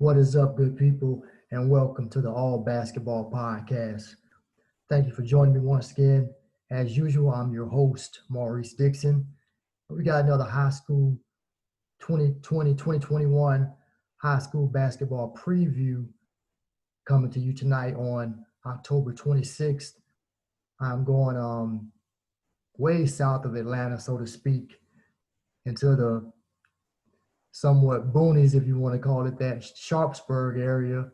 What is up, good people, and welcome to the All Basketball Podcast. Thank you for joining me once again. As usual, I'm your host, Maurice Dixon. We got another high school 2020-2021 high school basketball preview coming to you tonight on October 26th. I'm going way south of Atlanta, so to speak, into the somewhat boonies, if you want to call it that, Sharpsburg area,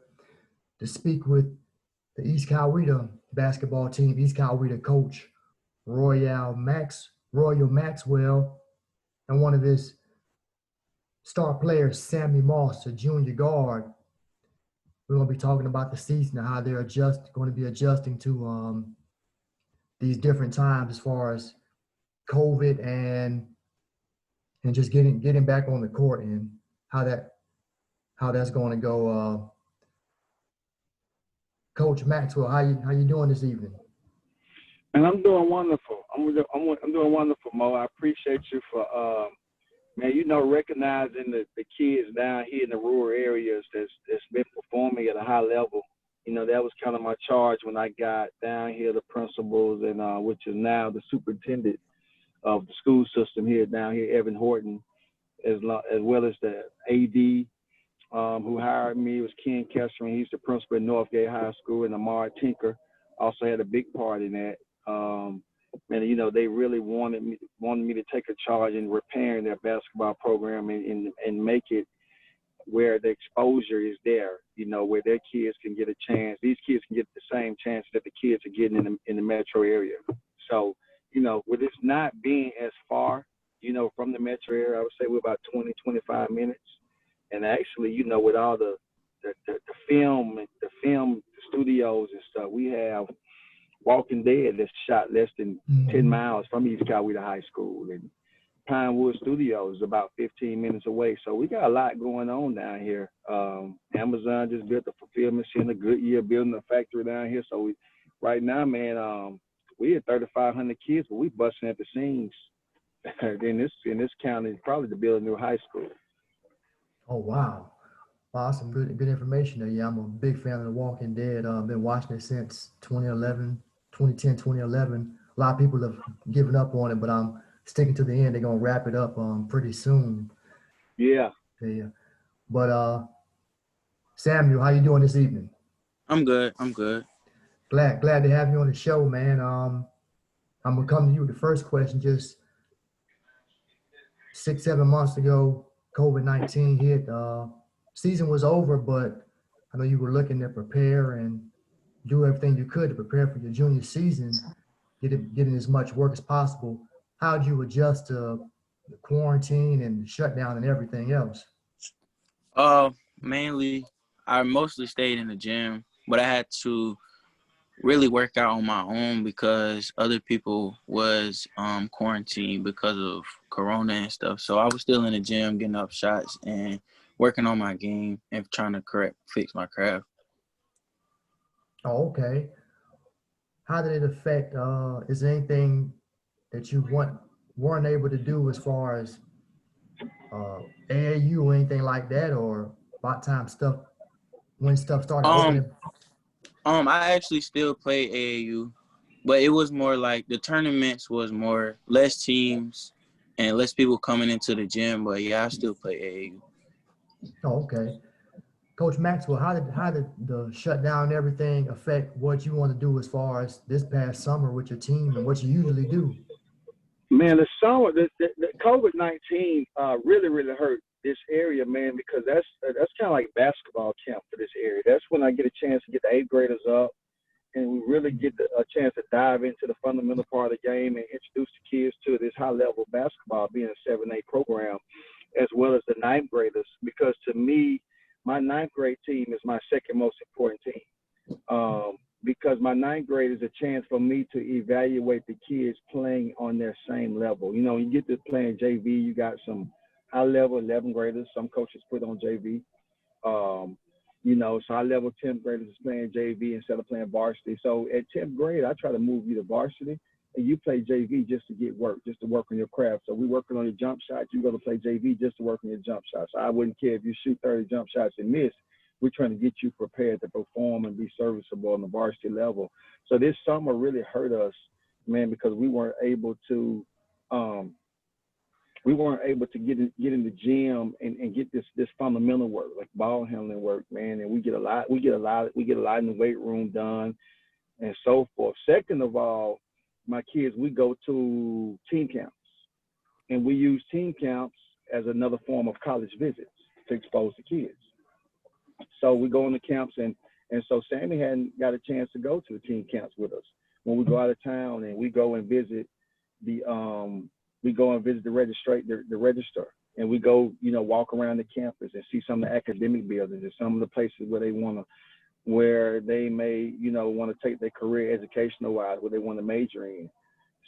to speak with the East Coweta basketball team, East Coweta coach Royal Maxwell, and one of his star players, Sammy Moss, a junior guard. We're going to be talking about the season and how they're going to be adjusting to these different times as far as COVID and just getting back on the court and how that's going to go. Coach Maxwell, how you doing this evening? And I'm doing wonderful. I'm doing wonderful, Mo. I appreciate you for recognizing the kids down here in the rural areas that's been performing at a high level. That was kind of my charge when I got down here, the principals and which is now the superintendent of the school system down here, Evan Horton, as well as the AD who hired me. It was Ken Kessler. He's the principal at Northgate High School, and Amar Tinker also had a big part in that. They really wanted me to take a charge in repairing their basketball program and make it where the exposure is there, where their kids can get a chance. These kids can get the same chance that the kids are getting in the metro area. So, with this not being as far, from the metro area, I would say we're about 20, 25 minutes. And actually, with all the film studios and stuff, we have Walking Dead that's shot less than 10 miles from East Coweta High School, and Pinewood Studios is about 15 minutes away. So we got a lot going on down here. Amazon just built a fulfillment center, Goodyear building a factory down here. So right now, man, we had 3,500 kids, but we busting at the seams. in this county, probably to build a new high school. Oh, wow. Wow, some good information there. Yeah, I'm a big fan of The Walking Dead. Been watching it since 2010, 2011. A lot of people have given up on it, but I'm sticking to the end. They're going to wrap it up pretty soon. Yeah. Yeah. But Samuel, how you doing this evening? I'm good. Glad to have you on the show, man. I'm going to come to you with the first question. Just 6-7 months ago, COVID-19 hit. Season was over, but I know you were looking to prepare and do everything you could to prepare for your junior season, getting as much work as possible. How did you adjust to the quarantine and the shutdown and everything else? Mainly, I mostly stayed in the gym, but I had to really work out on my own because other people was quarantined because of Corona and stuff. So I was still in the gym getting up shots and working on my game and trying to fix my craft. Oh, okay. How did it affect, is there anything that you weren't able to do as far as AAU or anything like that, or about time when stuff started opening? I actually still play AAU, but it was more like the tournaments was more less teams and less people coming into the gym. But yeah, I still play AAU. Oh, okay. Coach Maxwell, how did the shutdown and everything affect what you want to do as far as this past summer with your team and what you usually do? Man, the COVID-19 really, really hurt this area, man, because that's kind of like basketball camp for this area. That's when I get a chance to get the 8th graders up, and we really get a chance to dive into the fundamental part of the game and introduce the kids to this high-level basketball, being a 7A program, as well as the 9th graders, because to me, my 9th grade team is my second most important team. Because my 9th grade is a chance for me to evaluate the kids playing on their same level. You get to playing JV, you got some high-level 11th graders. Some coaches put on JV. So high-level 10th graders is playing JV instead of playing varsity. So at 10th grade, I try to move you to varsity, and you play JV just to get work, just to work on your craft. So we're working on your jump shots. You go to play JV just to work on your jump shots. So I wouldn't care if you shoot 30 jump shots and miss. we're trying to get you prepared to perform and be serviceable on the varsity level. So this summer really hurt us, man, because we weren't able to get in the gym and get this fundamental work, like ball handling work, man. And we get a lot in the weight room done and so forth. Second of all, my kids, we go to team camps, and we use team camps as another form of college visits to expose the kids. So we go on the camps, and so Sammy hadn't got a chance to go to the team camps with us. When we go out of town and we go and visit the register, and we go, walk around the campus and see some of the academic buildings and some of the places where they may, want to take their career educational wise, where they want to major in.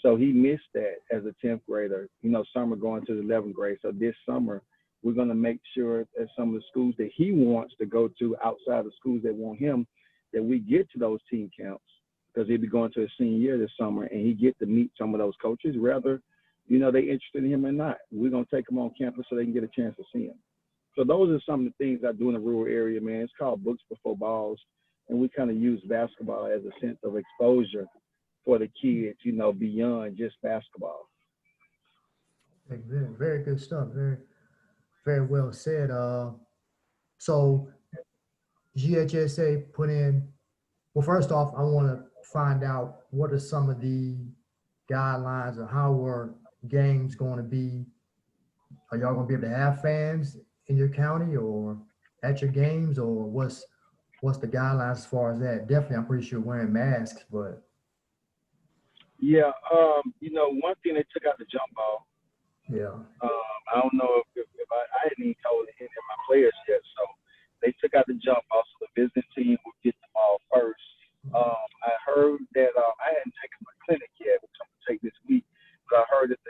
So he missed that as a 10th grader, summer going to the 11th grade. So this summer, we're going to make sure that some of the schools that he wants to go to outside the schools that want him, that we get to those team camps, because he'll be going to his senior year this summer, and he get to meet some of those coaches, whether, they interested in him or not. We're going to take him on campus so they can get a chance to see him. So those are some of the things I do in the rural area, man. It's called Books Before Balls, and we kind of use basketball as a sense of exposure for the kids, beyond just basketball. Very, very good stuff. Very, very well said. So GHSA put in, well, first off, I want to find out what are some of the guidelines of how are games going to be. Are y'all going to be able to have fans in your county or at your games, or what's the guidelines as far as that? Definitely, I'm pretty sure wearing masks, but. Yeah, one thing, they took out the jump ball. Yeah. I don't know if I hadn't even told any of my players yet, so they took out the jump ball, so the visiting team would get the ball first. I heard that I hadn't taken my clinic yet, which I'm gonna take this week, but I heard that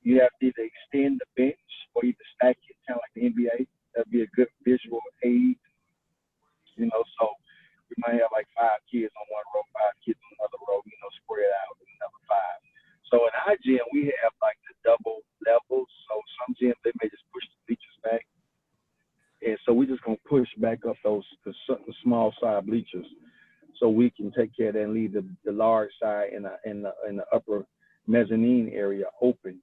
you have to either extend the bench or either stack it, kind of like the NBA. That'd be a good visual aid, so we might have like 5 kids on one row, 5 kids on another row, spread out, another 5. So in our gym, we have like the double levels. So some gyms, they may just push the bleachers back. And so we're just going to push back up the small side bleachers so we can take care of that and leave the large side in the upper mezzanine area open.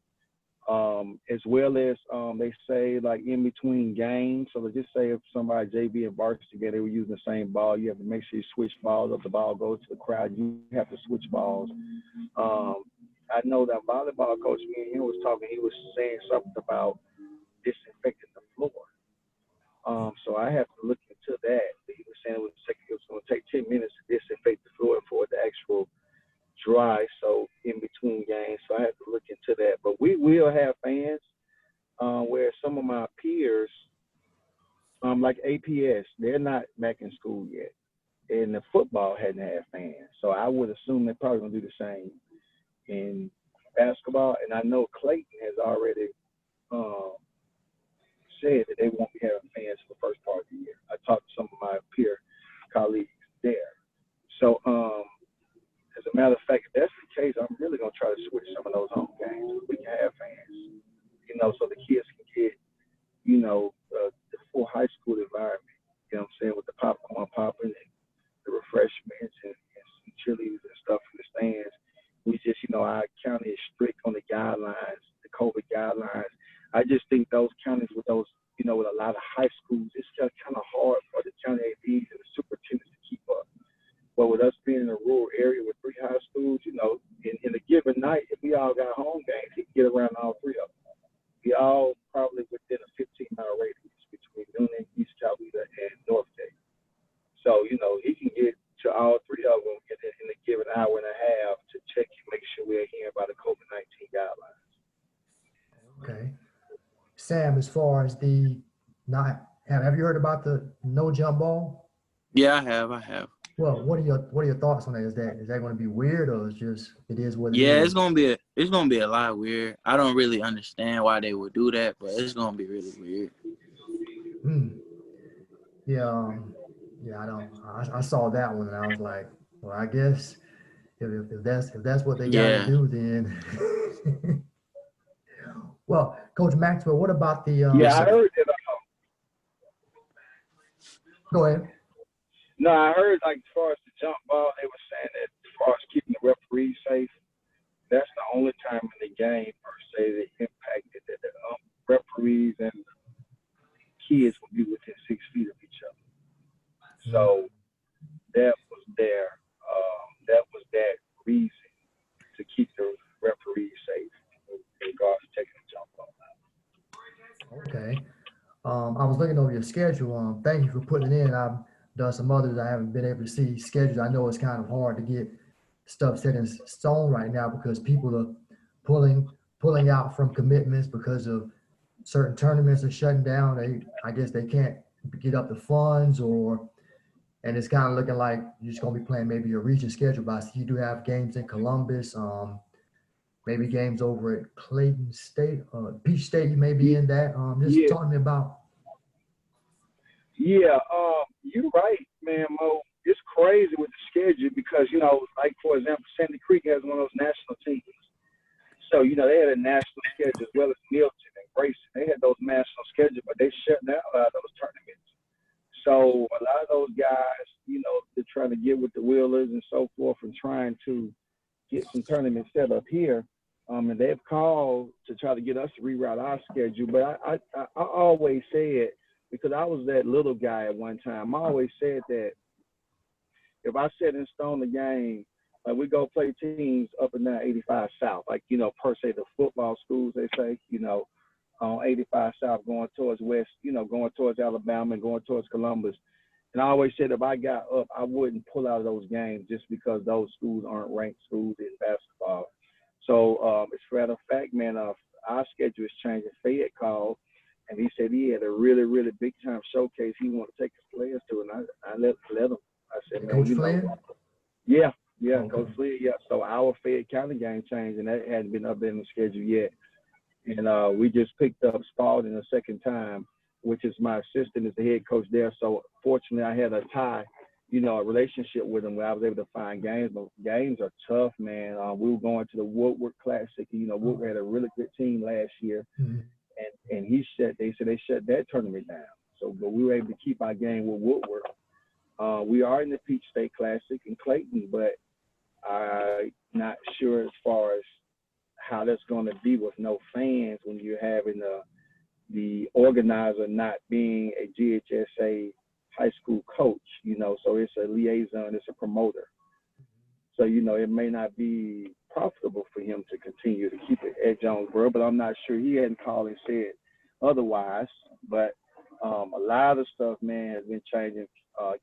As well as they say, like in between games. So let's just say if somebody JV and varsity together, they were using the same ball, you have to make sure you switch balls. If the ball goes to the crowd, you have to switch balls. I know that volleyball coach, me and him was talking, he was saying something about disinfecting the floor. So I have to look into that. He was saying it was going to take 10 minutes to disinfect the floor for the actual dry, so in between games. So I have to look into that. But we will have fans, where some of my peers, like APS, they're not back in school yet. And the football hadn't had fans. So I would assume they're probably going to do the same in basketball. And I know Clayton has already said that they won't be having fans for the first part of the year. I talked to some of my peer colleagues there. So as a matter of fact, if that's the case, I'm really going to try to switch some of those home games. We can have fans, so the kids can get, the full high school environment, what I'm saying, with the popcorn popping and the refreshments and some chilies and stuff in the stands. We just, our county is strict on the guidelines, the COVID guidelines. I just think those counties with those, with a lot of high schools, it's just kind of hard for the county ADs and the superintendents to keep up. But with us being in a rural area with 3 high schools, in a given night, if we all got home games, he can get around all 3 of them. We all probably within a 15-mile radius between Noonan, East Coweta, and Northgate. So, he can get to all 3 of them in a given hour and a half to check and make sure we're adhering by the COVID-19 guidelines. Okay. Sam, as far as have you heard about the no jump ball? Yeah, I have. Well, what are your thoughts on that? Is that going to be weird, or it is what it is? Yeah, it's gonna be a lot weird. I don't really understand why they would do that, but it's gonna be really weird. Yeah, I don't. I saw that one and I was like, well, I guess if that's what they got to do, then. Well, Coach Maxwell, what about the? I heard that. Go ahead. No, I heard like as far as the jump ball, they were saying that as far as keeping the referees safe, that's the only time in the game per se that impacted that the referees and kids will be within 6 feet of each other. Mm. So that was that reason to keep the referees safe in regards to taking the jump ball out. Okay. I was looking over your schedule. Thank you for putting it in. I've done some others. I haven't been able to see schedules. I know it's kind of hard to get stuff set in stone right now because people are pulling out from commitments because of certain tournaments are shutting down. I guess they can't get up the funds, and it's kind of looking like you're just gonna be playing maybe a region schedule. But I see you do have games in Columbus, maybe games over at Clayton State, Peach State. You may be in that. Just Yeah, talk to me about. yeah. You're right, man, Mo. It's crazy with the schedule because like for example, Sandy Creek has one of those national teams. So they had a national schedule as well as Milton and Grayson. They had those national schedules, but they shut down a lot of those tournaments. So a lot of those guys, they're trying to get with the Wheelers and so forth and trying to get some tournaments set up here. And they've called to try to get us to reroute our schedule. But I always said, because I was that little guy at one time, I always said that if I set in stone the game, like we go play teams up and down 85 South, like, per se the football schools, they say, on 85 South going towards West, going towards Alabama and going towards Columbus. And I always said if I got up, I wouldn't pull out of those games just because those schools aren't ranked schools in basketball. So it's for the fact, man, our schedule is changing. Fayette called, and he said he had a really, really big time showcase he wanted to take his players to, and I let him. I said, man, Coach Flynn? Yeah, Okay. Coach Flynn, yeah. So our Fayette County game changed, and that hadn't been up in the schedule yet. And we just picked up Spalding a second time, which is my assistant is the head coach there. So fortunately, I had a tie, a relationship with him where I was able to find games. But games are tough, man. We were going to the Woodward Classic. Woodward had a really good team last year, Mm-hmm. and they said they shut that tournament down. So, but we were able to keep our game with Woodward. We are in the Peach State Classic in Clayton, but I'm not sure as far as how that's going to be with no fans when you're having the organizer not being a GHSA high school coach, so it's a liaison, it's a promoter. So, it may not be profitable for him to continue to keep it at Jonesboro, but I'm not sure. He hadn't called and said otherwise. But a lot of stuff, man, has been changing.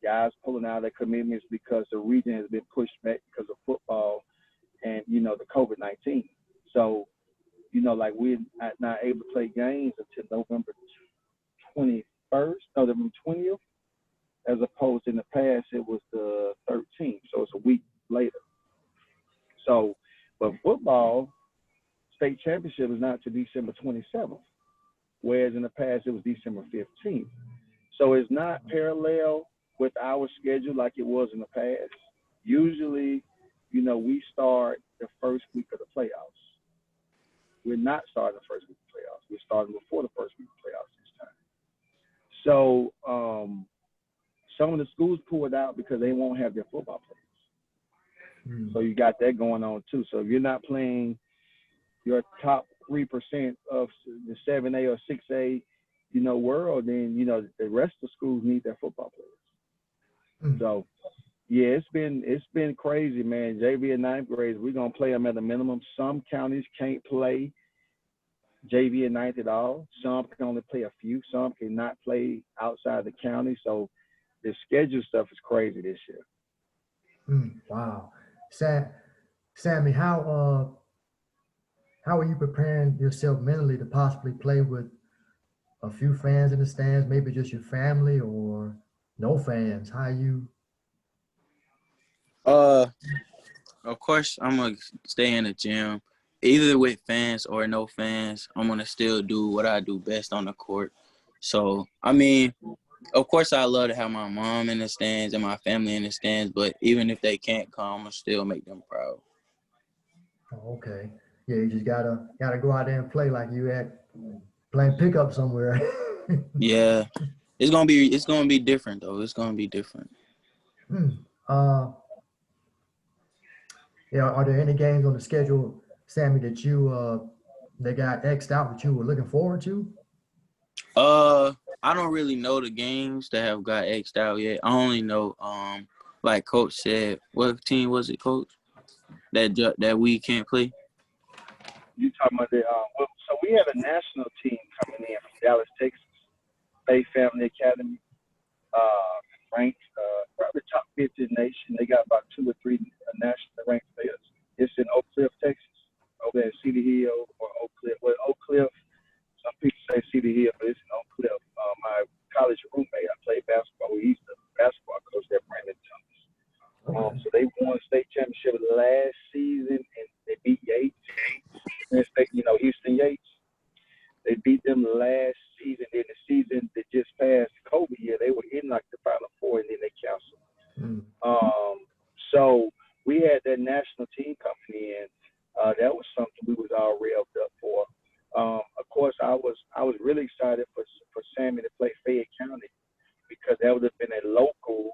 Guys pulling out of their commitments because the region has been pushed back because of football and, the COVID-19. So, like we're not able to play games until November 21st, November 20th, as opposed to in the past, it was the 13th. So it's a week later. So, but football state championship is not to December 27th, whereas in the past it was December 15th. So it's not parallel with our schedule like it was in the past. Usually, we start the first week of the playoffs. We're not starting the first week of the playoffs. We're starting before the first week of the playoffs this time. So some of the schools pulled out because they won't have their football players. So you got that going on too. So if you're not playing your top 3% of the 7A or 6A, world, then the rest of the schools need their football players. So yeah, it's been crazy, man. JV and ninth grade, we're gonna play them at a minimum. Some counties can't play JV and ninth at all. Some can only play a few. Some cannot play outside the county. So the schedule stuff is crazy this year. Wow. Sammy, how are you preparing yourself mentally to possibly play with a few fans in the stands, maybe just your family or no fans? How you? Of course, I'm gonna stay in the gym, either with fans or no fans. I'm gonna still do what I do best on the court. So, I mean, of course, I love to have my mom in the stands and my family in the stands, but even if they can't come, I'm gonna still make them proud. Oh, okay. Yeah, you just gotta go out there and play like you at playing pickup somewhere. Yeah. It's gonna be different though. It's gonna be different. Hmm. Uh, yeah. Are there any games on the schedule, Sammy, that that got X'd out that you were looking forward to? I don't really know the games that have got X'd out yet. I only know like Coach said, what team was it, Coach? That we can't play. You talking about the well, so we have a national team coming in from Dallas, Texas, Bay Family Academy, ranked probably top 50 in the nation. They got about 2 or 3 national ranked players. It's in Oak Cliff, Texas, over at Cedar Hill or Oak Cliff. Well, Oak Cliff. Some people say Cedar Hill, but it's in Oak Cliff. My college roommate, I played basketball. He's the basketball coach there, Brandon Thomas. Okay. So they won state championship last season, and they beat Yates. Houston Yates. They beat them last season. Then the season that just passed, the COVID year, they were in like the Final Four, and then they canceled. So we had that national team coming in. That was something we was all revved up for. Of course, I was really excited for Sammy to play Fayette County because that would have been a local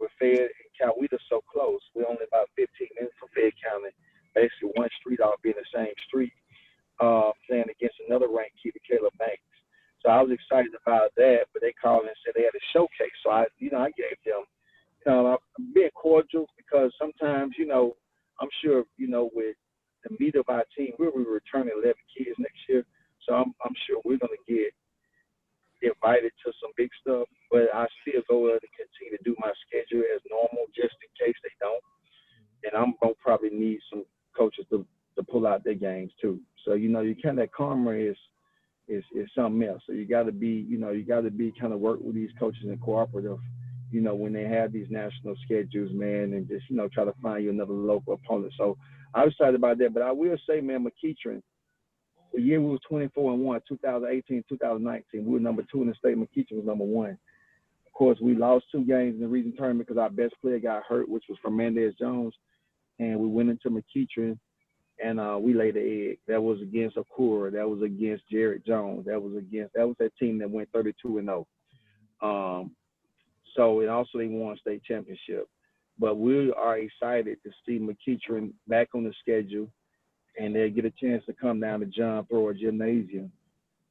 with Fayette and Coweta so close. We're only about 15 minutes from Fayette County, basically one street off being the same street, playing against another ranked kid, Caleb Banks. So I was excited about that, but they called and said they had a showcase. So I gave them, I'm being cordial because sometimes, I'm sure, with the meat of our team, we'll be returning 11 kids next year. So I'm sure we're going to get invited to some big stuff, but I still go to continue to do my schedule as normal just in case they don't. And I'm going to probably need some coaches to pull out their games too. So, you kind of karma is something else. So you got to be kind of work with these coaches and cooperative, when they have these national schedules, man, and just, try to find you another local opponent. So I'm excited about that. But I will say, man, McEachern, the year we was 24-1, 2018, 2019, we were number 2 in the state. McEachern was number 1. Of course, we lost 2 games in the region tournament because our best player got hurt, which was Fernandez Jones. And we went into McEachern, and we laid the egg. That was against Okura. That was against Jared Jones. That was that team that went 32-0. So, and also they won state championship. But we are excited to see McEachern back on the schedule, and they'll get a chance to come down to John Thrower Gymnasium,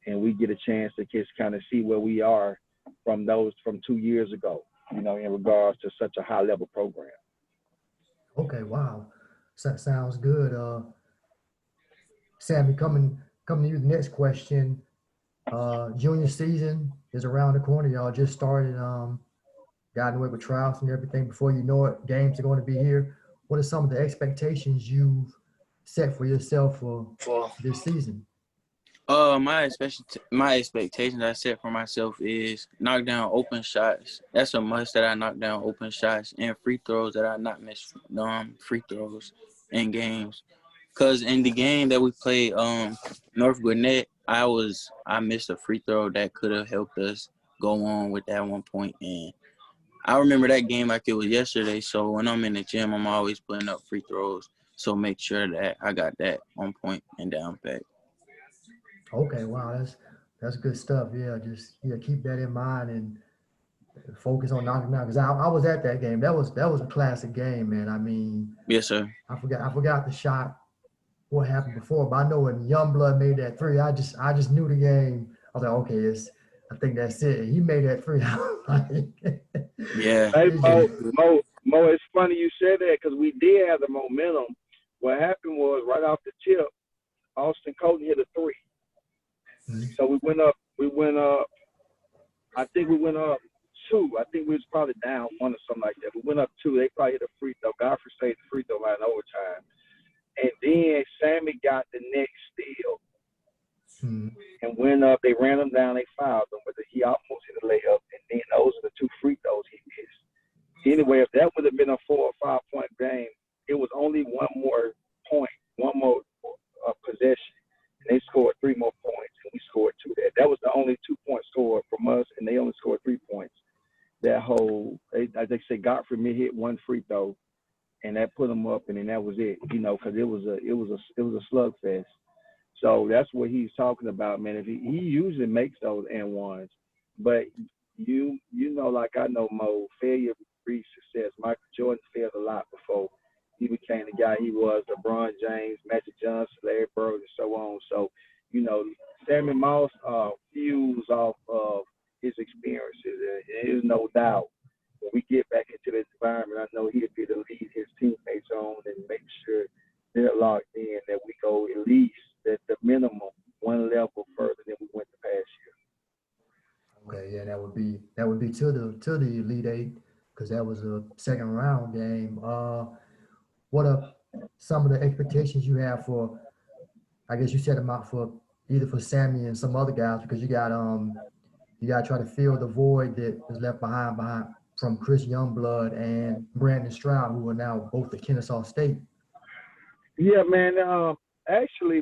and we get a chance to just kind of see where we are from 2 years ago, in regards to such a high-level program. Okay, wow. Sounds good. Sammy, coming to you, the next question. Junior season is around the corner. Y'all just started, gotten away with trials and everything. Before you know it, games are going to be here. What are some of the expectations you've set for yourself for this season? My expectations I set for myself is knock down open shots. That's a must that I knock down open shots and free throws, that I not miss free throws in games. Cause in the game that we played North Gwinnett, I missed a free throw that could have helped us go on with that 1 point, and I remember that game like it was yesterday. So when I'm in the gym, I'm always putting up free throws. So make sure that I got that on point and down pat. Okay, wow, that's good stuff. Yeah, just keep that in mind and focus on knocking down. Because I was at that game. That was a classic game, man. I mean, Yes, sir. I forgot the shot, what happened before, but I know when Youngblood made that 3, I just knew the game. I was like, okay, I think that's it. And he made that 3. Yeah. Hey, Mo, it's funny you said that because we did have the momentum. What happened was right off the tip, Austin Colton hit a 3. Mm-hmm. So we went up. I think we went up 2. I think we was probably down 1 or something like that. We went up 2. They probably hit a free throw. Godfrey stayed the free throw line overtime. And then Sammy got the next steal. Mm-hmm. And went up. They ran him down. They fouled him, but he almost hit a layup. And then those are the 2 free throws he missed. Anyway, if that would have been a 4 or 5 point game, it was only one more possession. And they scored 3 more points, and we scored 2 there. That was the only 2-point score from us, and they only scored 3 points. That whole, as they say, Godfrey hit 1 free throw, and that put them up, and then that was it. Because it was a slugfest. So that's what he's talking about, man. If he usually makes those and ones, but you know, like I know, Mo, failure breeds success. Michael Jordan failed a lot before he became the guy he was. LeBron James, Magic Johnson, Larry Bird, and so on. So, you know, Sammy Moss fused off of his experiences, and there's no doubt when we get back into this environment, I know he'll be the lead his teammates on and make sure they're locked in, that we go at least at the minimum one level further than we went the past year. Okay, yeah, that would be to the Elite Eight because that was a second round game. What are some of the expectations you have for? I guess you set them out for either for Sammy and some other guys because you got to try to fill the void that is left behind from Chris Youngblood and Brandon Stroud, who are now both at Kennesaw State. Yeah, man. Actually,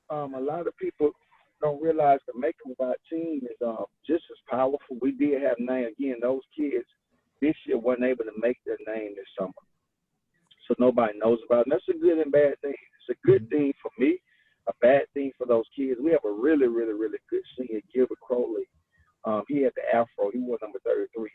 a lot of people don't realize the makeup of our team is just as powerful. We did have name again. Those kids this year wasn't able to make their name this summer, so nobody knows about it. And that's a good and bad thing. It's a good thing for me, a bad thing for those kids. We have a really, really, really good senior, Gilbert Crowley. He had the afro. He wore number 33.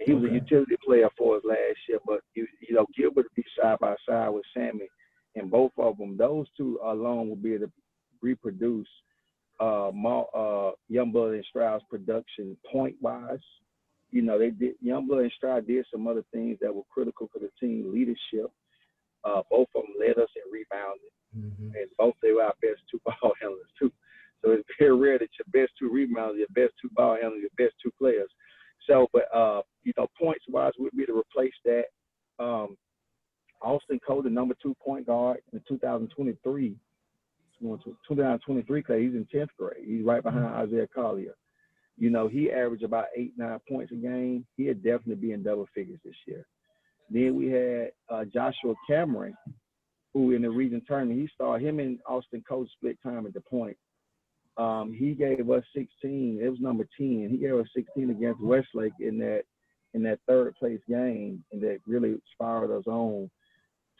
He was a utility player for us last year, but you know, Gilbert would be side by side with Sammy, and both of them, those two alone will be able to reproduce Youngblood and Stroud's production point wise. You know, Youngblood and Stroud did some other things that were critical for the team leadership. Both of them led us in rebounding, and both they were our best two ball handlers too. So it's very rare that your best two rebounders, your best two ball handlers, your best two players. So, but you know, points wise, would be to replace that. Austin Cole, the number 2 point guard in 2023. 2023 because he's in 10th grade. He's right behind Isaiah Collier. You know, he averaged about 8-9 points a game. He'll definitely be in double figures this year. Then we had Joshua Cameron, who in the region tournament, he started him and Austin Cole split time at the point. He gave us 16. It was number 10. He gave us 16 against Westlake in that third place game, and that really spiraled us on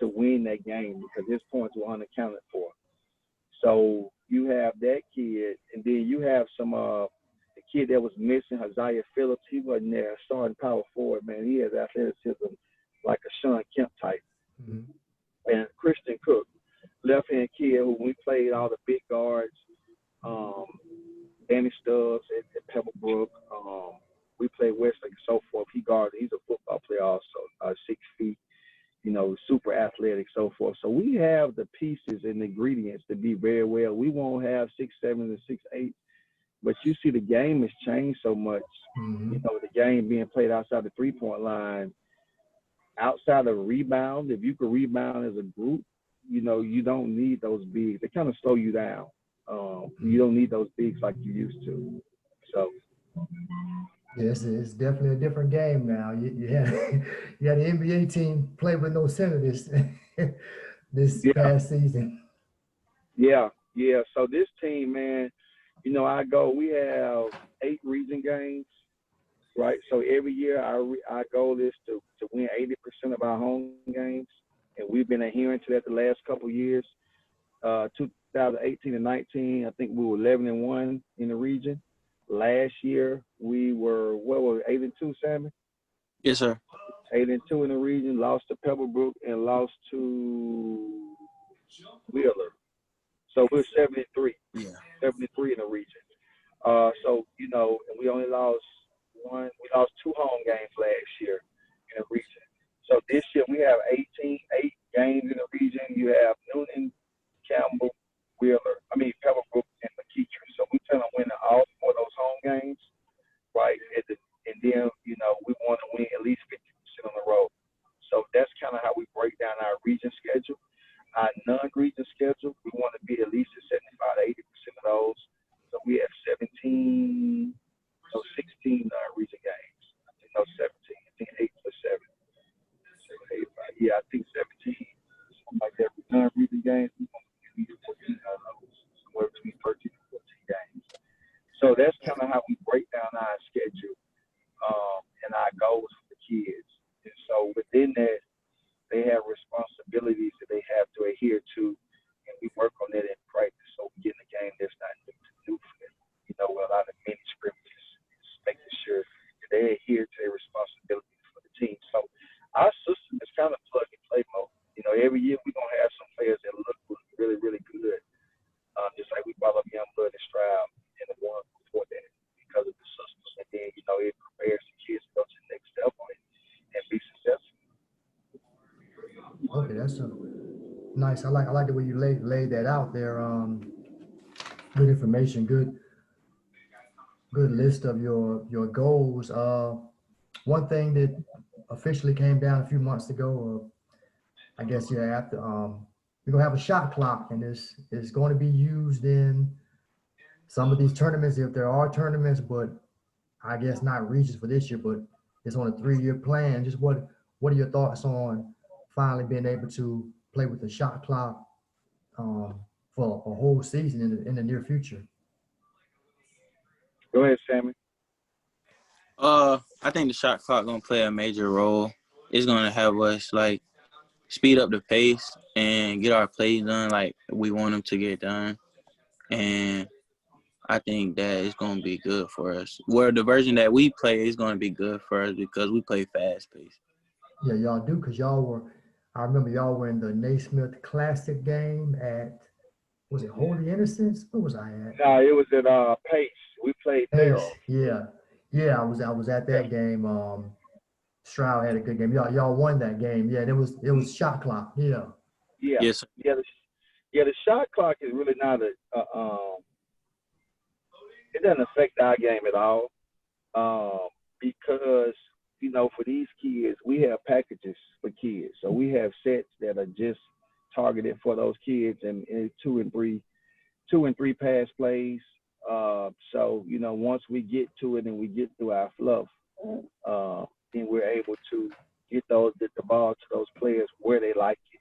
to win that game because his points were unaccounted for. So you have that kid, and then you have some the kid that was missing, Isaiah Phillips. He wasn't there, starting power forward, man. He has athleticism like a Sean Kemp type. And Christian Cook, left-hand kid who we played all the big guards, Danny Stubbs at Pebblebrook. We played Westlake and so forth. He's a football player also, 6 feet. You know, super athletic, so forth. So we have the pieces and the ingredients to be very well. We won't have 6'7" and 6'8", but you see the game has changed so much. You know, the game being played outside the 3-point line, outside of rebound. If you can rebound as a group, you know, you don't need those bigs. They kind of slow you down. You don't need those bigs like you used to. So. Yes, it's definitely a different game now. You had you had the NBA team play with no center this past season. Yeah. So this team, man, you know, we have 8 region games, right? So every year our goal is to win 80% of our home games, and we've been adhering to that the last couple of years. 2018 and 19, I think we were 11-1 in the region. Last year we were 8-2, Sammy? Yes, sir. 8-2 in the region, lost to Pebblebrook and lost to Wheeler. So we're 73. Yeah. 73 in the region. So, you know, and we only lost 2 home games last year in the region. So this year we have 8 games in the region. You have Newton, Campbell, Pebblebrook, and McKeitry. So we plan on winning all 4 of those home games, right? And then, you know, we want to win at least 50% on the road. So that's kind of how we break down our region schedule. Our non-region schedule, we want to be at least at 75 to 80% of those. So we have 16 region games. I think 17. I think 8 plus 7. 7, 8, 5. Yeah, I think 17. Something like that. Non-region games, we want to be at least 14 of those. Somewhere between 13 and 14 games. So that's kind of how we break down our schedule and our goals for the kids. And so within that, they have responsibilities that they have to adhere to, and we work on that in practice. So we get in the game that's not new for them. You know, a lot of mini scrimmages, just making sure they adhere to their responsibilities for the team. So our system is kind of plug and play mode. You know, every year we're gonna have some players that look really, really good. Just like we brought up young blood and Stroud and the one before that because of the system. And then, you know, it prepares the kids to go to the next level and be successful. Okay, that's a nice. I like the way you laid that out there. Good information, good list of your goals. One thing that officially came down a few months ago, I guess yeah, after we're gonna have a shot clock, and it's going to be used in some of these tournaments if there are tournaments, but I guess not regions for this year, but it's on a 3-year plan. Just what are your thoughts on finally being able to play with the shot clock um, for a whole season in the near future? Go ahead, Sammy. I think the shot clock gonna play a major role. It's gonna have us like speed up the pace and get our plays done like we want them to get done. And I think that it's gonna be good for us. Where the version that we play is gonna be good for us because we play fast pace. Yeah, y'all do, because I remember y'all were in the Naismith Classic game at, was it Holy Innocents? Where was I at? No, it was at Pace. We played Pace, Farrell. yeah. Yeah, I was at that game. Stroud had a good game. Y'all won that game. Yeah, and it was shot clock. Yeah. Yeah, Yes. yeah. The shot clock is really not it doesn't affect our game at all because you know for these kids we have packages for kids, so we have sets that are just targeted for those kids and 2 and 3 pass plays. So you know once we get to it and we get through our fluff, then we're able to get the ball to those players where they like it.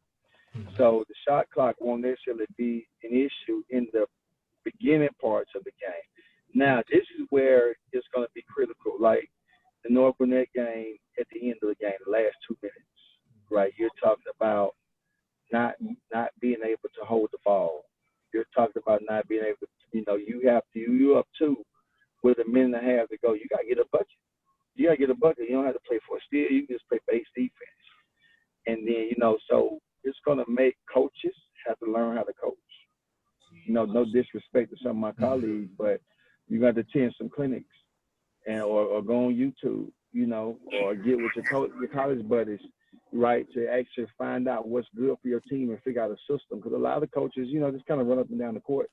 So the shot clock won't necessarily be an issue in the beginning parts of the game. Now, this is where it's going to be critical. Like the North Gwinnett game at the end of the game, the last 2 minutes, right? You're talking about not being able to hold the ball. You're talking about not being able to, you know, you up 2 with a minute and a half to go. You got to get a bucket. You got to get a bucket. You don't have to play for a steal. You can just play base defense. And then, you know, so it's going to make coaches have to learn how to coach. You know, no disrespect to some of my colleagues, but you got to attend some clinics or go on YouTube, you know, or get with your college buddies, right, to actually find out what's good for your team and figure out a system. Because a lot of coaches, you know, just kind of run up and down the court.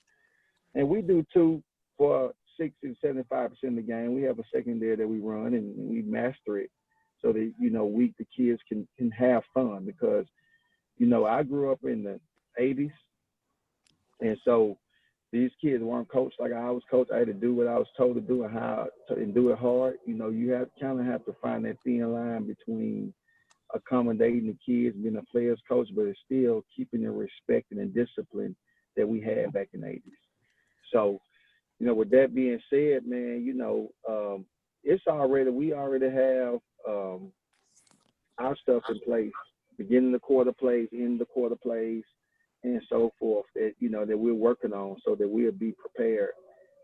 And we do too for 60 to 75% of the game. We have a secondary that we run and we master it so that, you know, the kids can have fun because, you know, I grew up in the 80s. And so these kids weren't coached like I was coached. I had to do what I was told to do and do it hard. You know, you have to find that thin line between accommodating the kids, being a player's coach, but it's still keeping the respect and the discipline that we had back in the 80s. So, you know, with that being said, man, you know, we already have our stuff in place, beginning the quarter plays, end the quarter plays, and so forth that, you know, that we're working on so that we'll be prepared,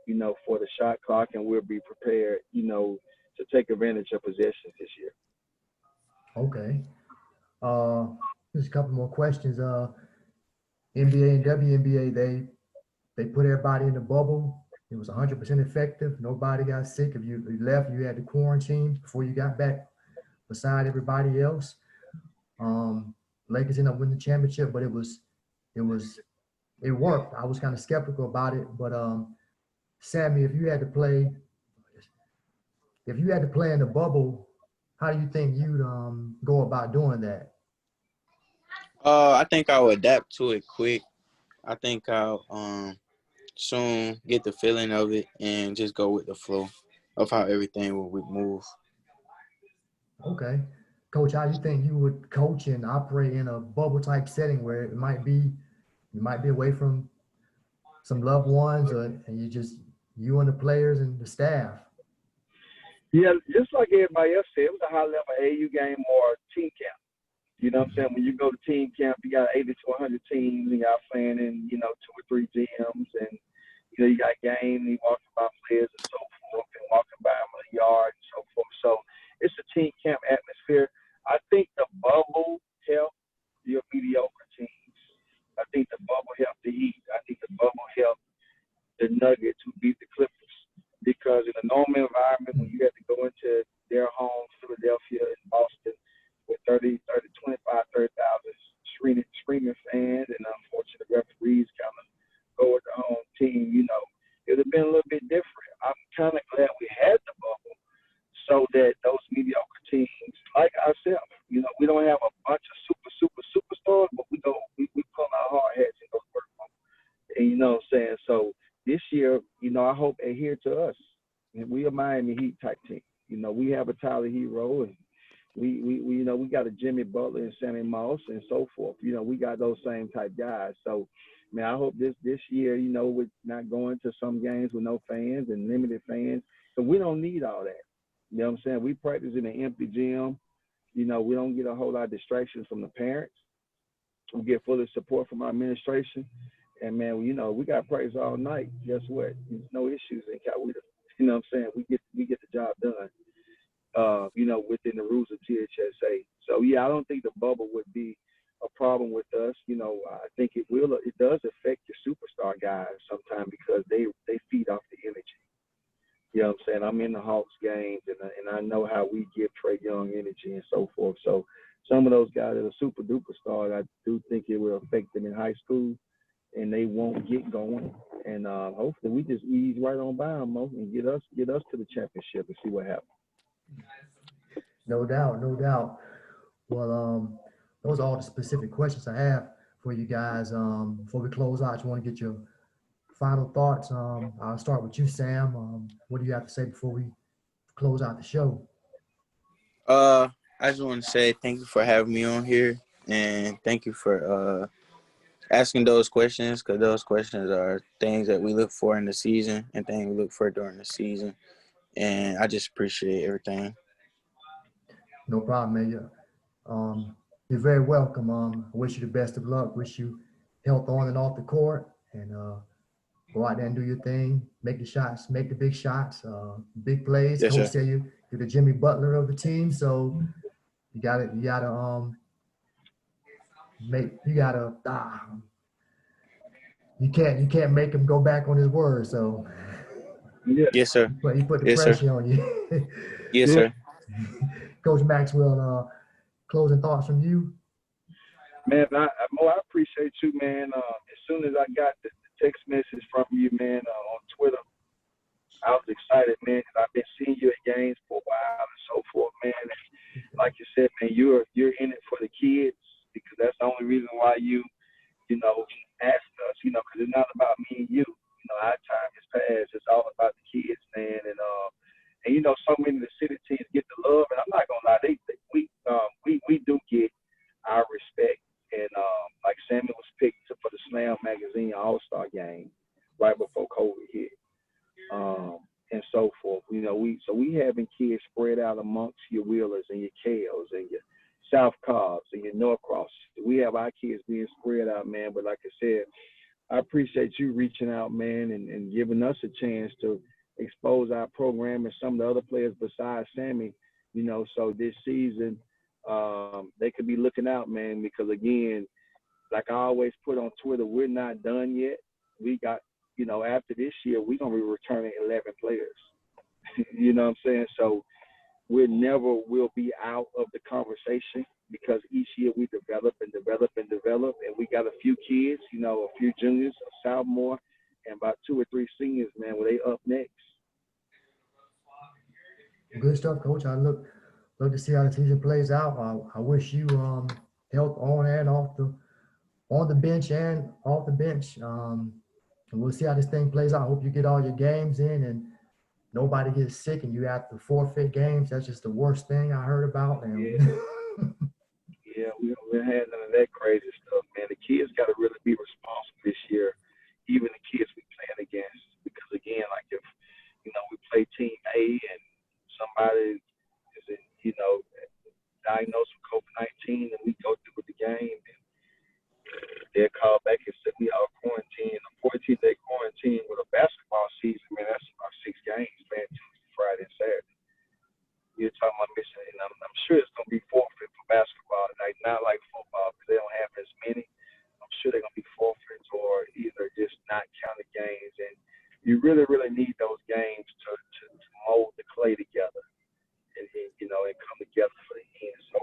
you know, for the shot clock and we'll be prepared, you know, to take advantage of possessions this year. Okay. Just a couple more questions. NBA and WNBA, they put everybody in the bubble. It was 100% effective. Nobody got sick. If you left, you had to quarantine before you got back beside everybody else. Lakers ended up winning the championship, but it worked. I was kind of skeptical about it, but Sammy, if you had to play in the bubble, how do you think you'd go about doing that? I think I'll adapt to it quick. I think I'll soon get the feeling of it and just go with the flow of how everything will move. Okay. Coach, how do you think you would coach and operate in a bubble type setting where you might be away from some loved ones and you and the players and the staff? Yeah, just like everybody else said, it was a high level AU game or team camp. You know what I'm saying? When you go to team camp, you got 80 to 100 teams and y'all playing in, you know, 2 or 3 gyms and, you know, you got games and you walking by players and so forth and walking by them in the yard and so forth. So team camp atmosphere. I think the bubble helped your mediocre teams. I think the bubble helped the Heat. I think the bubble helped the Nuggets who beat the Clippers. Because in a normal environment, when you had to go into their home, Philadelphia and Boston, with 30,000 screaming fans and unfortunate referees kind of go with the home team, it would have been a little bit different. I'm kind of glad we had the bubble so that those mediocre teams, like ourselves, we don't have a bunch of superstars, but we pull our hard hats and go work on them. And you know what I'm saying? So this year, I hope they adhere to us. And we a Miami Heat type team. We have a Tyler Hero, and we got a Jimmy Butler and Sammy Moss and so forth. We got those same type guys. So, man, I hope this year, we're not going to some games with no fans and limited fans. So we don't need all that. You know what I'm saying? We practice in an empty gym. We don't get a whole lot of distractions from the parents. We get full support from our administration. And, man, we got practice all night. Guess what? There's no issues in Coweta. You know what I'm saying? We get the job done, within the rules of THSA. So, yeah, I don't think the bubble would be a problem with us. I think it does affect your superstar guys sometimes because they feed off the energy. You know what I'm saying? I'm in the Hawks games, and I know how we give Trae Young energy and so forth. So some of those guys that are super duper stars, I do think it will affect them in high school, and they won't get going. And hopefully we just ease right on by them, Mo, and get us to the championship and see what happens. No doubt, no doubt. Well, those are all the specific questions I have for you guys. Before we close out, I just want to get your final thoughts. I'll start with you, Sam. What do you have to say before we close out the show? I just want to say thank you for having me on here, and thank you for asking those questions, because those questions are things that we look for in the season and things we look for during the season. And I just appreciate everything. No problem, man. You're very welcome. I wish you the best of luck. Wish you health on and off the court, and go out there and do your thing. Make the shots, make the big shots, big plays. Yes, Coach sir. said you're the Jimmy Butler of the team, so you gotta you can't make him go back on his word. So Yeah. Yes, sir. he put the Yes, sir. pressure on you. Yes, sir. Coach Maxwell, closing thoughts from you? Man, I appreciate you, man. As soon as I got the text message from you, man, on Twitter, I was excited, man, because I've been seeing you at games for a while and so forth, man. And like you said, man, you're in it for the kids, because that's the only reason why you asked us, because it's not about me and you. Our time has passed. It's all about the kids, man. And so many of the city teams get the love, and I'm not gonna lie, we do get our respect. And like Sammy was picked for the Slam Magazine All-Star game right before COVID hit, and so forth. We having kids spread out amongst your Wheelers and your Kales and your South Cobbs and your Norcross. We have our kids being spread out, man. But like I said, I appreciate you reaching out, man, and giving us a chance to expose our program and some of the other players besides Sammy, so this season they could be looking out, man, because, again, like I always put on Twitter, we're not done yet. We got, after this year, we're going to be returning 11 players. You know what I'm saying? So we never will be out of the conversation, because each year we develop and develop and develop. And we got a few kids, a few juniors, a sophomore, and about 2 or 3 seniors, man, where they up next. Good stuff, Coach. I look to see how the season plays out. I wish you health on and off on the bench and off the bench. And we'll see how this thing plays out. I hope you get all your games in and nobody gets sick and you have to forfeit games. That's just the worst thing I heard about. And Yeah, we had none of that crazy stuff, man. The kids got to really be responsible this year, even the kids we playing against. Because, again, like if, we play Team A and somebody is, diagnosed with COVID-19 and we go through with the game, and they're called back and said we are quarantined. A 14-day quarantine with a basketball season, man, that's about 6 games, man, Tuesday, Friday, and Saturday. talking about missing, and I'm sure it's going to be forfeit for basketball tonight, not like football because they don't have as many. I'm sure they're going to be forfeits or either just not counted games. And you really, really need those games to mold the clay together and and come together for the end. So,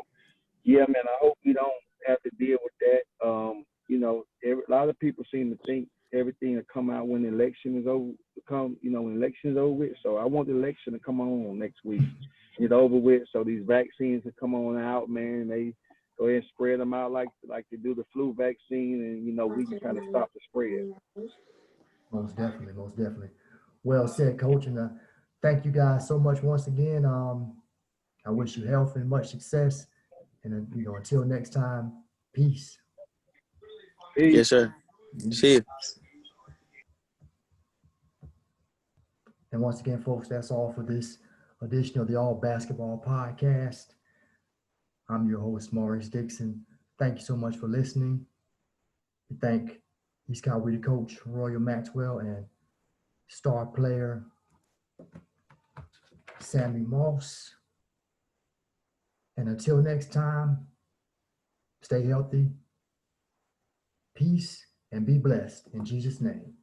yeah, man, I hope we don't have to deal with that. A lot of people seem to think everything will come out when the election is over. When the election is over with. So I want the election to come on next week, get over with. So these vaccines will come on out, man. They go ahead and spread them out like they do the flu vaccine, and we can kind of stop the spread. Most definitely, most definitely. Well said, Coach. And thank you guys so much once again. I wish you health and much success. And until next time, peace. Peace. Yes, sir. See you. And once again, folks, that's all for this edition of the All Basketball Podcast. I'm your host, Maurice Dixon. Thank you so much for listening. We thank East Coweta coach Royal Maxwell and star player Sammy Moss. And until next time, stay healthy, peace, and be blessed in Jesus' name.